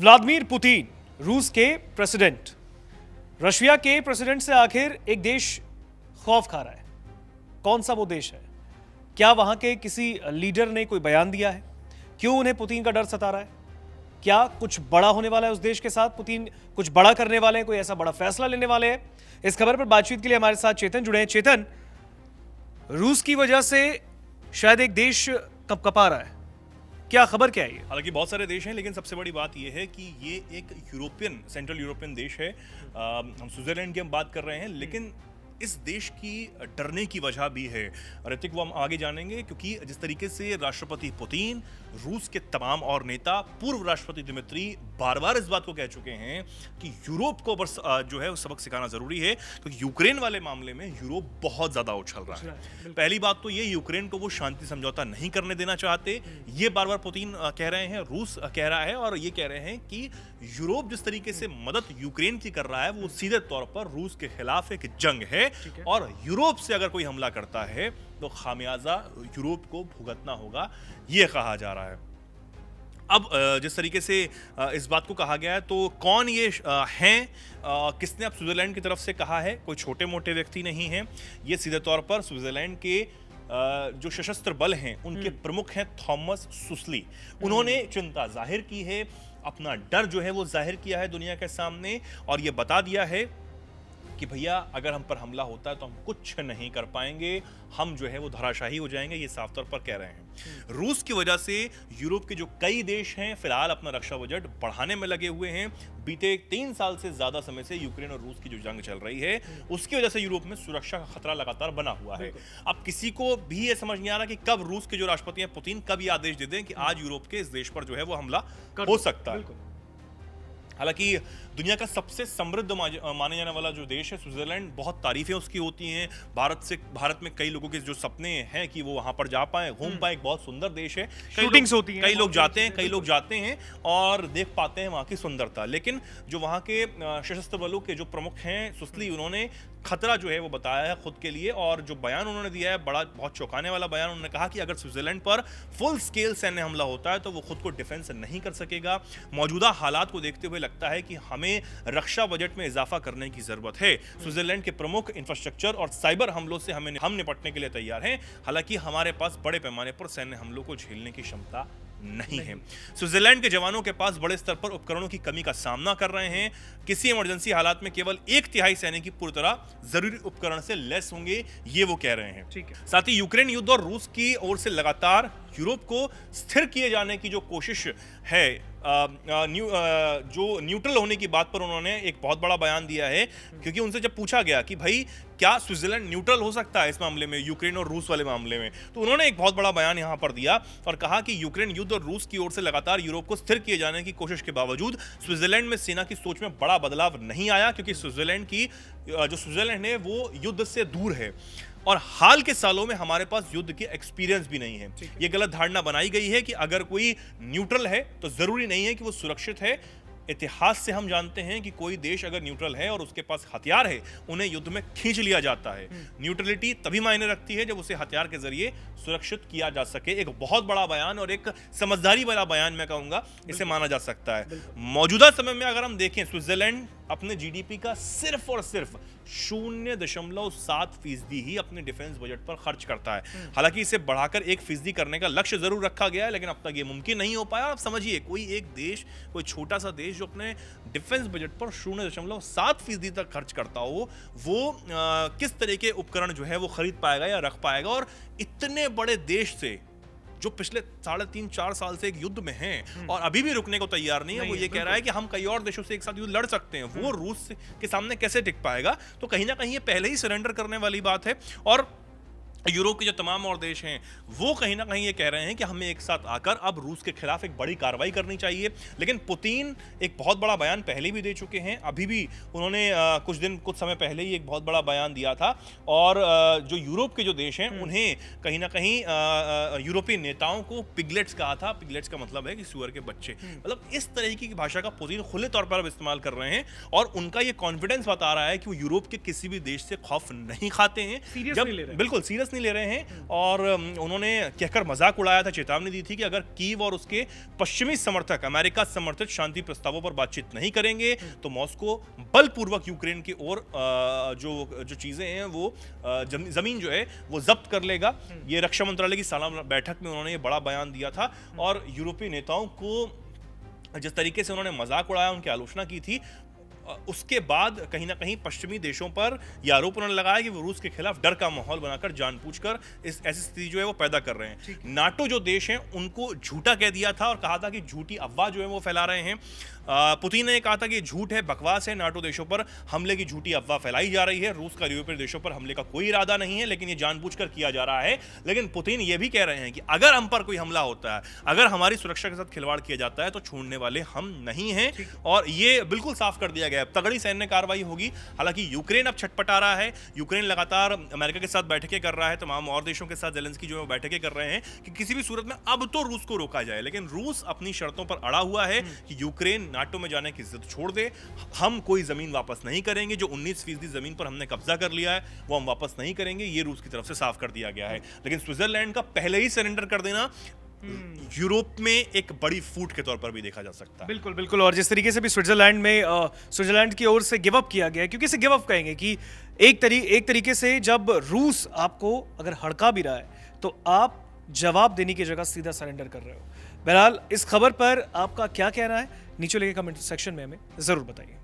Vladimir Putin, रूस के president, Russia के प्रेसिडेंट से आखिर एक देश खौफ खा रहा है। कौन सा वो देश है? क्या वहां के किसी लीडर ने कोई बयान दिया है? क्यों उन्हें पुतिन का डर सता रहा है? क्या कुछ बड़ा होने वाला है उस देश के साथ? पुतिन कुछ बड़ा करने वाले हैं, कोई ऐसा बड़ा फैसला लेने वाले हैं? इस खबर पर बातचीत के लिए हमारे साथ चेतन जुड़े हैं। चेतन, रूस की वजह से शायद एक देश कपकपा रहा है, क्या खबर क्या है ये? हालांकि बहुत सारे देश हैं, लेकिन सबसे बड़ी बात यह है कि ये एक यूरोपियन, सेंट्रल यूरोपियन देश है। हम स्विट्जरलैंड की हम बात कर रहे हैं, लेकिन इस देश की डरने की वजह भी है। ऋतिक, वो हम आगे जानेंगे, क्योंकि जिस तरीके से राष्ट्रपति पुतिन, रूस के तमाम और नेता, पूर्व राष्ट्रपति दिमित्री बार बार इस बात को कह चुके हैं कि यूरोप को बस जो है वो सबक सिखाना जरूरी है, क्योंकि यूक्रेन वाले मामले में यूरोप बहुत ज्यादा उछल रहा है। पहली बात तो ये, यूक्रेन को वो शांति समझौता नहीं करने देना चाहते, ये बार बार पुतिन कह रहे हैं, रूस कह रहा है, और ये कह रहे हैं कि यूरोप जिस तरीके से मदद यूक्रेन की कर रहा है वो सीधे तौर पर रूस के खिलाफ एक जंग है, और यूरोप से अगर कोई हमला करता है तो खामियाजा यूरोप को भुगतना होगा, यह कहा जा रहा है। अब जिस तरीके से इस बात को कहा गया है, तो कौन ये हैं, किसने अब स्विट्जरलैंड की तरफ से कहा है? कोई छोटे मोटे व्यक्ति नहीं है, ये सीधे तौर पर स्विट्जरलैंड के जो सशस्त्र बल हैं उनके प्रमुख हैं थॉमस सुस्ली। उन्होंने चिंता जाहिर की है, अपना डर जो है वो जाहिर किया है दुनिया के सामने, और ये बता दिया है कि भैया अगर हम पर हमला होता है तो हम कुछ नहीं कर पाएंगे, हम जो है वो धराशाही हो जाएंगे, ये साफ तौर पर कह रहे हैं। रूस की वजह से यूरोप के जो कई देश हैं फिलहाल अपना रक्षा बजट बढ़ाने में लगे हुए हैं। बीते 3 साल से ज्यादा समय से यूक्रेन और रूस की जो जंग चल रही है उसकी वजह से यूरोप में सुरक्षा का खतरा लगातार बना हुआ है। अब किसी को भी ये समझ नहीं आ रहा कि कब रूस के जो राष्ट्रपति हैं पुतिन कब ये आदेश दे दें कि आज यूरोप के इस देश पर जो है वो हमला हो सकता है। हालांकि दुनिया का सबसे समृद्ध माने जाने वाला जो देश है स्विट्जरलैंड, बहुत तारीफें उसकी होती हैं। भारत में कई लोगों के जो सपने हैं कि वो वहां पर जा पाए, घूम पाए, एक बहुत सुंदर देश है। शूटिंग्स होती हैं, कई लोग जाते हैं और देख पाते हैं वहां की सुंदरता। लेकिन जो वहां के सशस्त्र बलों के जो प्रमुख हैं सुस्ली, उन्होंने खतरा जो है वो बताया है खुद के लिए, और जो बयान उन्होंने दिया है बहुत चौंकाने वाला बयान। उन्होंने कहा कि अगर स्विट्जरलैंड पर फुल स्केल सैन्य हमला होता है तो वो खुद को डिफेंस नहीं कर सकेगा। मौजूदा हालात को देखते हुए लगता है कि हमें रक्षा बजट में इजाफा करने की जरूरत है। स्विट्जरलैंड के प्रमुख इंफ्रास्ट्रक्चर और साइबर हमलों से हम निपटने के लिए तैयार हैं, हालांकि हमारे पास बड़े पैमाने पर सैन्य हमलों को झेलने की क्षमता नहीं है। स्विट्जरलैंड के जवानों के पास बड़े स्तर पर उपकरणों की कमी का सामना कर रहे हैं। किसी इमरजेंसी हालात में केवल 1/3 सैनिक पूरी तरह जरूरी उपकरण से लैस होंगे, ये वो कह रहे हैं। ठीक है। साथ ही यूक्रेन युद्ध और रूस की ओर से लगातार यूरोप को स्थिर किए जाने की जो कोशिश है, जो न्यूट्रल होने की बात पर उन्होंने एक बहुत बड़ा बयान दिया है, क्योंकि उनसे जब पूछा गया कि भाई क्या स्विट्जरलैंड न्यूट्रल हो सकता है इस मामले में, यूक्रेन और रूस वाले मामले में, तो उन्होंने एक बहुत बड़ा बयान यहां पर दिया और कहा कि यूक्रेन युद्ध और रूस की ओर से लगातार यूरोप को स्थिर किए जाने की कोशिश के बावजूद स्विट्जरलैंड में सेना की सोच में बड़ा बदलाव नहीं आया, क्योंकि स्विट्जरलैंड है वो युद्ध से दूर है, और हाल के सालों में हमारे पास युद्ध की एक्सपीरियंस भी नहीं है। यह गलत धारणा बनाई गई है कि अगर कोई न्यूट्रल है तो जरूरी नहीं है कि वो सुरक्षित है। इतिहास से हम जानते हैं कि कोई देश अगर न्यूट्रल है और उसके पास हथियार है, उन्हें युद्ध में खींच लिया जाता है। न्यूट्रलिटी तभी मायने रखती है जब उसे हथियार के जरिए सुरक्षित किया जा सके। एक बहुत बड़ा बयान और एक समझदारी वाला बयान मैं कहूंगा इसे माना जा सकता है। मौजूदा समय में अगर हम देखें, स्विट्जरलैंड अपने जीडीपी का सिर्फ और सिर्फ 0.7% ही अपने डिफेंस बजट पर खर्च करता है। हालांकि इसे बढ़ाकर 1% करने का लक्ष्य जरूर रखा गया है, लेकिन अब तक ये मुमकिन नहीं हो पाया। आप समझिए, कोई एक देश, कोई छोटा सा देश जो अपने डिफेंस बजट पर 0.7% तक खर्च करता हो, वो किस तरह के उपकरण जो है वो खरीद पाएगा या रख पाएगा? और इतने बड़े देश से जो पिछले 3.5-4 साल से एक युद्ध में हैं और अभी भी रुकने को तैयार नहीं है, वो ये कह रहा है कि हम कई और देशों से एक साथ युद्ध लड़ सकते हैं, वो रूस के सामने कैसे टिक पाएगा? तो कहीं ना कहीं ये पहले ही सरेंडर करने वाली बात है, और यूरोप के जो तमाम और देश हैं वो कहीं ना कहीं ये कह रहे हैं कि हमें एक साथ आकर अब रूस के खिलाफ एक बड़ी कार्रवाई करनी चाहिए। लेकिन पुतिन एक बहुत बड़ा बयान पहले भी दे चुके हैं, अभी भी उन्होंने कुछ समय पहले ही एक बहुत बड़ा बयान दिया था, और जो यूरोप के जो देश हैं उन्हें कहीं ना कहीं यूरोपीय नेताओं को पिगलेट्स कहा था। पिगलेट्स का मतलब है कि सुअर के बच्चे, मतलब इस तरह की भाषा का पुतिन खुले तौर पर अब इस्तेमाल कर रहे हैं, और उनका ये कॉन्फिडेंस बता रहा है कि वो यूरोप के किसी भी देश से खौफ नहीं खाते हैं। बिल्कुल सीरियस सीरियस नहीं ले रहे हैं और उन्होंने कहकर मजाक उड़ाया था, चेतावनी दी थी कि अगर कीव और उसके पश्चिमी समर्थक अमेरिका समर्थित शांति प्रस्तावों पर बातचीत नहीं करेंगे तो मॉस्को बलपूर्वक यूक्रेन की ओर जो चीजें हैं वो जमीन जो है वो जब्त कर लेगा। ये रक्षा मंत्रालय की सालाना बैठक में उन्होंने ये बड़ा बयान दिया था और यूरोपीय नेताओं को जिस तरीके से उन्होंने मजाक उड़ाया, उनकी आलोचना की थी, उसके बाद कहीं ना कहीं पश्चिमी देशों पर यह आरोप उन्होंने लगाया कि वो रूस के खिलाफ डर का माहौल बनाकर जानबूझकर इस ऐसी स्थिति जो है वो पैदा कर रहे हैं। नाटो जो देश हैं उनको झूठा कह दिया था और कहा था कि झूठी अफवाह जो है वो फैला रहे हैं। पुतिन ने कहा था कि झूठ है, बकवास है, नाटो देशों पर हमले की झूठी अफवाह फैलाई जा रही है, रूस का यूरोपीय देशों पर हमले का कोई इरादा नहीं है, लेकिन ये जानबूझकर किया जा रहा है। लेकिन पुतिन ये भी कह रहे हैं कि अगर हम पर कोई हमला होता है, अगर हमारी सुरक्षा के साथ खिलवाड़ किया जाता है तो छोड़ने वाले हम नहीं हैं। और ये बिल्कुल साफ कर दिया गया है, तगड़ी सैन्य कार्रवाई होगी। हालांकि यूक्रेन अब छटपटा रहा है, यूक्रेन लगातार अमेरिका के साथ बैठकें कर रहा है, तमाम और देशों के साथ जेलेंस्की जो है बैठकें कर रहे हैं कि किसी भी सूरत में अब तो रूस को रोका जाए। लेकिन रूस अपनी शर्तों पर अड़ा हुआ है कि यूक्रेन नाटो में जाने की जिद छोड़ दे, हम कोई जमीन वापस नहीं करेंगे, जो 19% जमीन पर हमने कब्जा कर लिया है वो हम वापस नहीं करेंगे, ये रूस की तरफ से साफ कर दिया गया है। लेकिन स्विट्जरलैंड का पहले ही सरेंडर कर देना यूरोप में एक बड़ी फूट के तौर पर भी देखा जा सकता है। बिल्कुल बिल्कुल। और जिस तरीके से भी स्विट्जरलैंड की ओर से गिव अप किया गया है, क्योंकि इसे गिव अप कहेंगे कि एक तरीके से जब रूस आपको अगर हड़का भी रहा है तो आप जवाब देने की जगह सीधा सरेंडर कर रहे हो। बहरहाल इस खबर पर आपका क्या कहना है नीचे लिखे कमेंट सेक्शन में हमें जरूर बताइए।